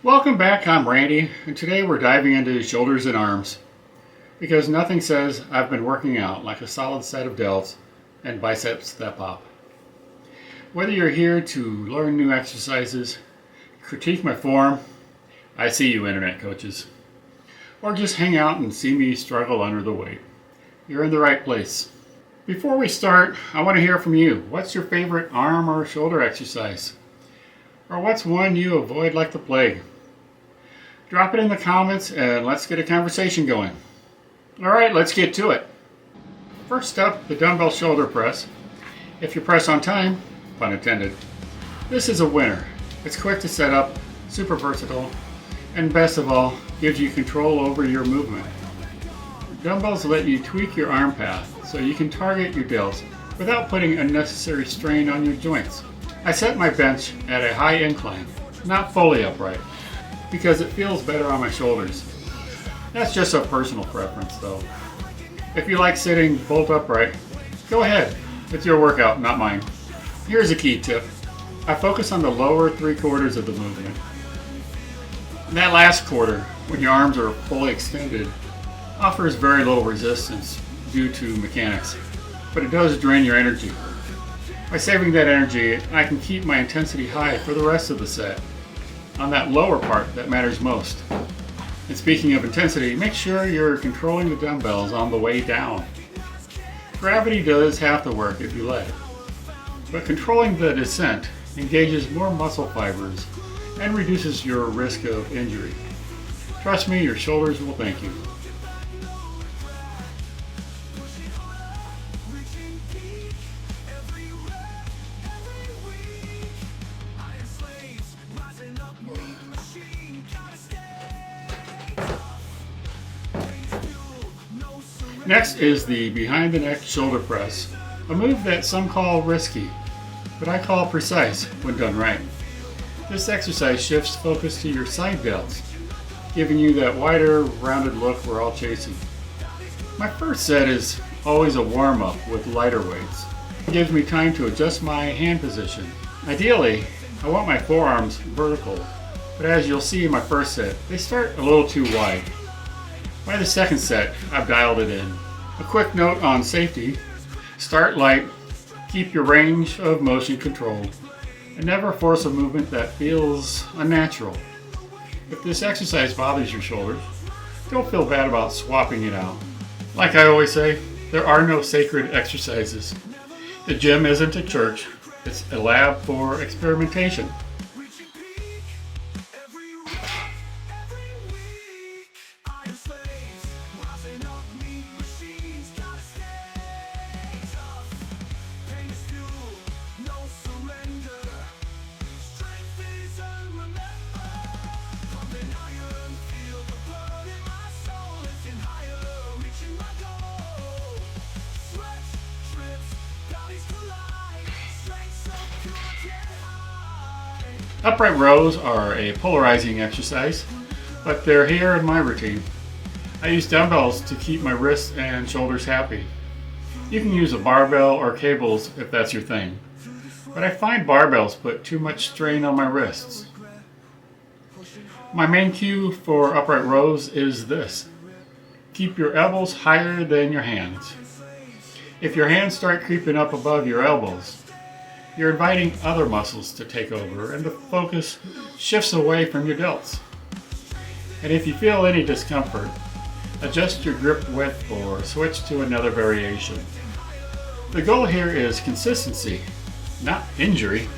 Welcome back, I'm Randy, and today we're diving into shoulders and arms because nothing says I've been working out like a solid set of delts and bicep step up. Whether you're here to learn new exercises, critique my form, I see you internet coaches, or just hang out and see me struggle under the weight, you're in the right place. Before we start, I want to hear from you. What's your favorite arm or shoulder exercise? Or what's one you avoid like the plague? Drop it in the comments and let's get a conversation going. Alright, let's get to it. First up, the dumbbell shoulder press. If you press on time, pun intended, this is a winner. It's quick to set up, super versatile, and best of all, gives you control over your movement. Dumbbells let you tweak your arm path so you can target your delts without putting unnecessary strain on your joints. I set my bench at a high incline, not fully upright, because it feels better on my shoulders. That's just a personal preference though. If you like sitting bolt upright, go ahead. It's your workout, not mine. Here's a key tip. I focus on the lower 3/4 of the movement. That last quarter, when your arms are fully extended, offers very little resistance due to mechanics, but it does drain your energy. By saving that energy, I can keep my intensity high for the rest of the set, on that lower part that matters most. And speaking of intensity, make sure you're controlling the dumbbells on the way down. Gravity does half the work if you let it, but controlling the descent engages more muscle fibers and reduces your risk of injury. Trust me, your shoulders will thank you. Next is the behind the neck shoulder press, a move that some call risky, but I call precise when done right. This exercise shifts focus to your side delts, giving you that wider, rounded look we're all chasing. My first set is always a warm-up with lighter weights. It gives me time to adjust my hand position. Ideally, I want my forearms vertical, but as you'll see in my first set, they start a little too wide. By the second set, I've dialed it in. A quick note on safety: start light, keep your range of motion controlled, and never force a movement that feels unnatural. If this exercise bothers your shoulders, don't feel bad about swapping it out. Like I always say, there are no sacred exercises. The gym isn't a church, it's a lab for experimentation. Upright rows are a polarizing exercise, but they're here in my routine. I use dumbbells to keep my wrists and shoulders happy. You can use a barbell or cables if that's your thing, but I find barbells put too much strain on my wrists. My main cue for upright rows is this: keep your elbows higher than your hands. If your hands start creeping up above your elbows, you're inviting other muscles to take over and the focus shifts away from your delts. And if you feel any discomfort, adjust your grip width or switch to another variation. The goal here is consistency, not injury.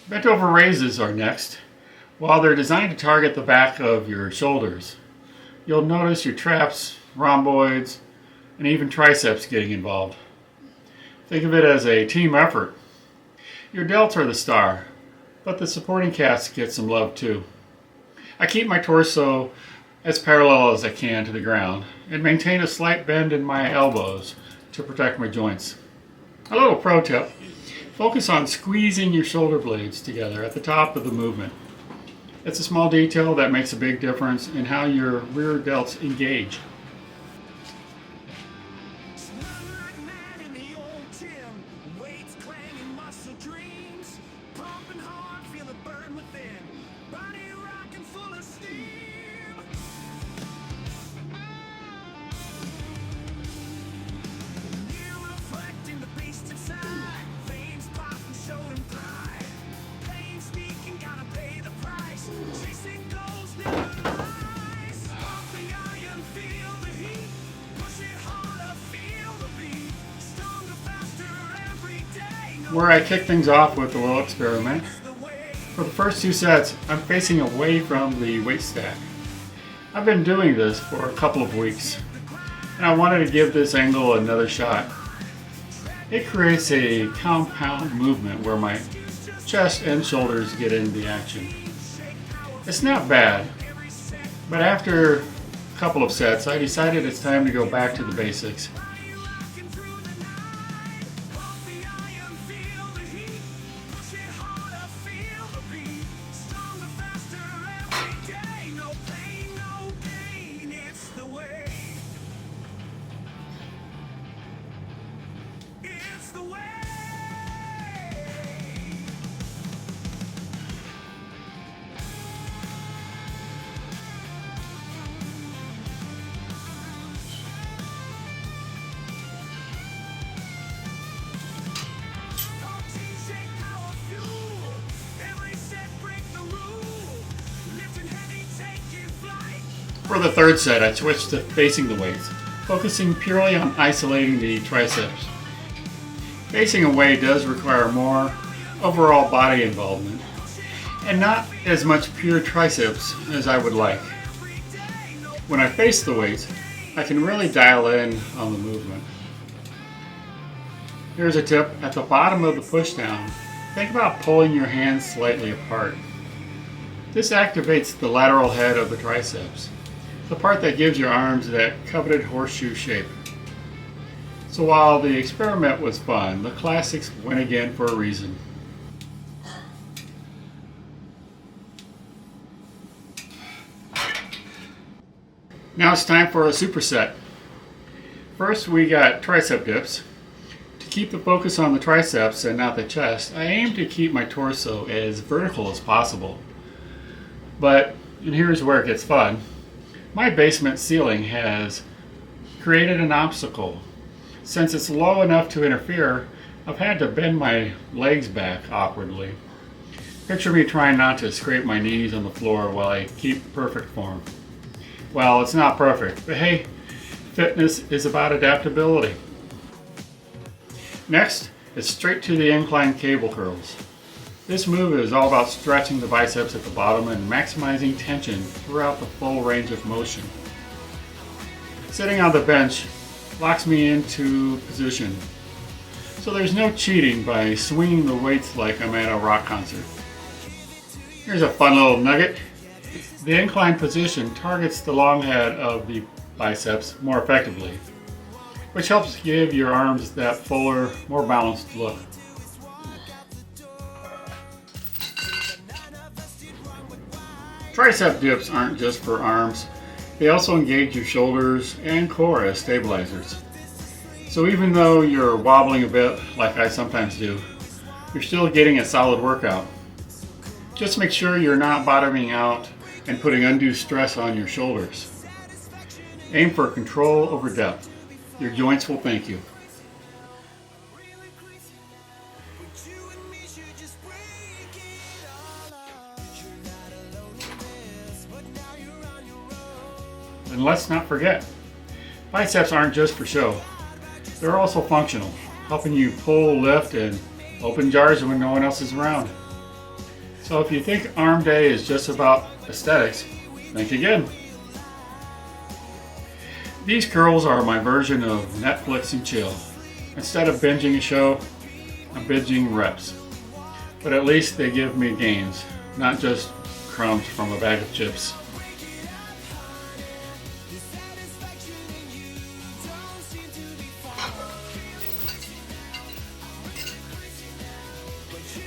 Bent over raises are next. While they're designed to target the back of your shoulders, you'll notice your traps, rhomboids, and even triceps getting involved. Think of it as a team effort. Your delts are the star, but the supporting cast get some love too. I keep my torso as parallel as I can to the ground and maintain a slight bend in my elbows to protect my joints. A little pro tip: focus on squeezing your shoulder blades together at the top of the movement. It's a small detail that makes a big difference in how your rear delts engage. Where I kick things off with a little experiment. For the first 2 sets, I'm facing away from the weight stack. I've been doing this for a couple of weeks, and I wanted to give this angle another shot. It creates a compound movement where my chest and shoulders get into the action. It's not bad, but after a couple of sets, I decided it's time to go back to the basics. For the third set, I switched to facing the weights, focusing purely on isolating the triceps. Facing away does require more overall body involvement, and not as much pure triceps as I would like. When I face the weights, I can really dial in on the movement. Here's a tip: at the bottom of the pushdown, think about pulling your hands slightly apart. This activates the lateral head of the triceps, the part that gives your arms that coveted horseshoe shape. So while the experiment was fun, the classics win again for a reason. Now it's time for a superset. First, we got tricep dips. To keep the focus on the triceps and not the chest, I aim to keep my torso as vertical as possible. And here's where it gets fun. My basement ceiling has created an obstacle. Since it's low enough to interfere, I've had to bend my legs back awkwardly. Picture me trying not to scrape my knees on the floor while I keep perfect form. Well, it's not perfect, but hey, fitness is about adaptability. Next is straight to the incline cable curls. This move is all about stretching the biceps at the bottom and maximizing tension throughout the full range of motion. Sitting on the bench locks me into position, so there's no cheating by swinging the weights like I'm at a rock concert. Here's a fun little nugget. The incline position targets the long head of the biceps more effectively, which helps give your arms that fuller, more balanced look. Tricep dips aren't just for arms, they also engage your shoulders and core as stabilizers. So even though you're wobbling a bit, like I sometimes do, you're still getting a solid workout. Just make sure you're not bottoming out and putting undue stress on your shoulders. Aim for control over depth. Your joints will thank you. And let's not forget, biceps aren't just for show. They're also functional, helping you pull, lift, and open jars when no one else is around. So if you think arm day is just about aesthetics, think again. These curls are my version of Netflix and chill. Instead of binging a show, I'm binging reps. But at least they give me gains, not just crumbs from a bag of chips.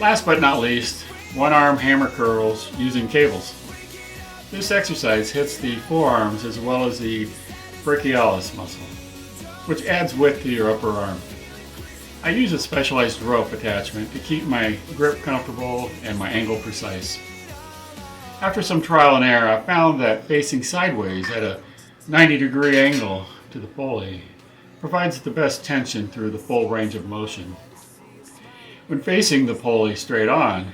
Last but not least, one arm hammer curls using cables. This exercise hits the forearms as well as the brachialis muscle, which adds width to your upper arm. I use a specialized rope attachment to keep my grip comfortable and my angle precise. After some trial and error, I found that facing sideways at a 90-degree angle to the pulley provides the best tension through the full range of motion. When facing the pulley straight on,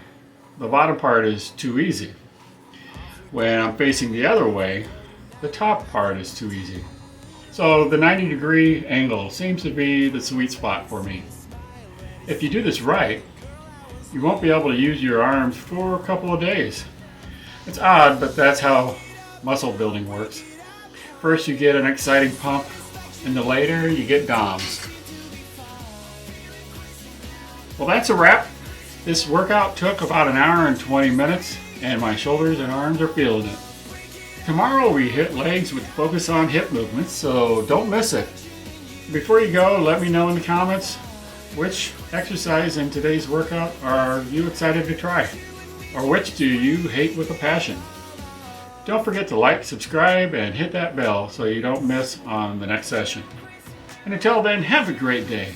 the bottom part is too easy. When I'm facing the other way, the top part is too easy. So the 90-degree angle seems to be the sweet spot for me. If you do this right, you won't be able to use your arms for a couple of days. It's odd, but that's how muscle building works. First you get an exciting pump, and then later you get DOMs. Well, that's a wrap. This workout took about an hour and 20 minutes, and my shoulders and arms are feeling it. Tomorrow we hit legs with focus on hip movements, so don't miss it. Before you go, let me know in the comments which exercise in today's workout are you excited to try, or which do you hate with a passion. Don't forget to like, subscribe, and hit that bell so you don't miss on the next session. And until then, have a great day.